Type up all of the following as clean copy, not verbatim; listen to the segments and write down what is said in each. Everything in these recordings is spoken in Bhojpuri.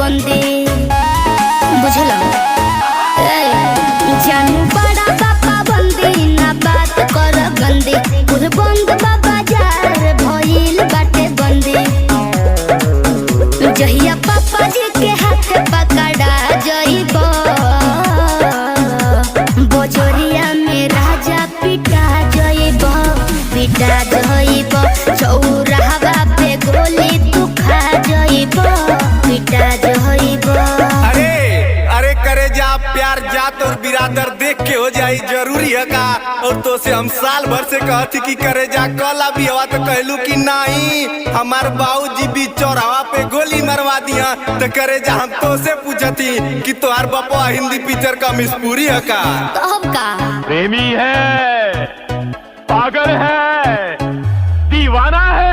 बंदी बुझलो जानू बड़ा बाबा बंदी ना बात कर गंदी कुल बंद बाबा जार भइल बाटे बंदी जहिया पापा जी के हाथ पकड़ा जइबो बोजोरिया में राजा पिटा जइबो चौराहा पे गोली तू खा जइबो पिटा जइबो। अरे करे जा प्यार जात और बिरादर देख के हो जाई जरूरी है का। और तो से हम साल भर से कहती कि करे जा कला भी हवा तो कहलू कि नहीं हमार बाबूजी भी चौराहा पे गोली मरवा दिया। तो करे जा हम तो से पूछती कि तोहार बापा हिंदी पिक्चर का मिसपूरी है का। तब का प्रेमी है, पागल है, दीवाना है।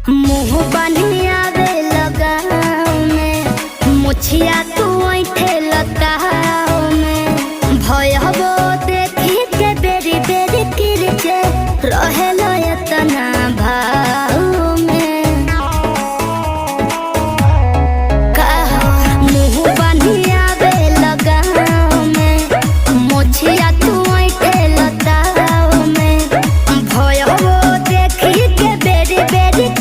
मुँह बनी आवे लगाओ में मुछिया तू ऐठे लताओ में भयबो देखी के बेरी बेरी किरचे रहे लयतना भाव में कहो मुँह बनी आवे लगाओ में मुछिया तू ऐठे लताओ में भयबो देखी के बेरी बेरी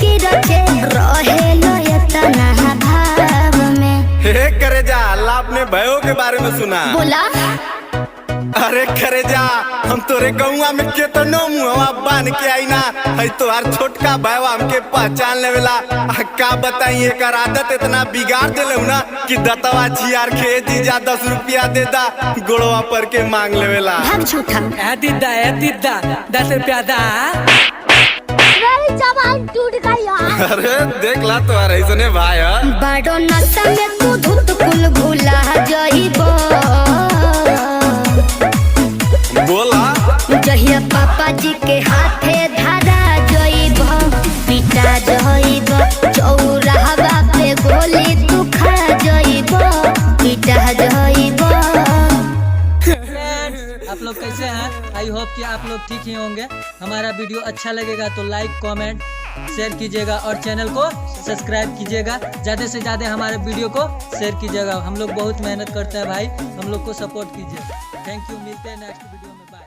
करे जा अल्लाह अपने भयो के बारे में सुना बोला। अरे करे जा हम तोरे गौवा में केतनो मुहवा बांध के आई ना है तोहार छोटका भयो हमके पहचान लेवेला। का बताई एक आदत इतना बिगाड़ देले ना कि दतवा छियार के जीजा 10 रुपया दे दा गोड़वा पर के मांग लेवेला। भाग झूठा दीदा 10 रुपया दा। टूट गई। अरे देख ला तुम्हार ऐसने भाई बड़ो नशा में तू धुत कुल भूला जइबो बोला जहिया पापा जी के हाथे धरा जइबो पिटा जइबो चौराहा पे गोली तू खा जइबो पिटा जइबो। आप लोग कैसे हैं? आई होप कि आप लोग ठीक ही होंगे। हमारा वीडियो अच्छा लगेगा तो लाइक कमेंट शेयर कीजिएगा और चैनल को सब्सक्राइब कीजिएगा। ज़्यादा से ज़्यादा हमारे वीडियो को शेयर कीजिएगा। हम लोग बहुत मेहनत करते हैं भाई, हम लोग को सपोर्ट कीजिए। थैंक यू, मिलते हैं नेक्स्ट वीडियो में। बाय।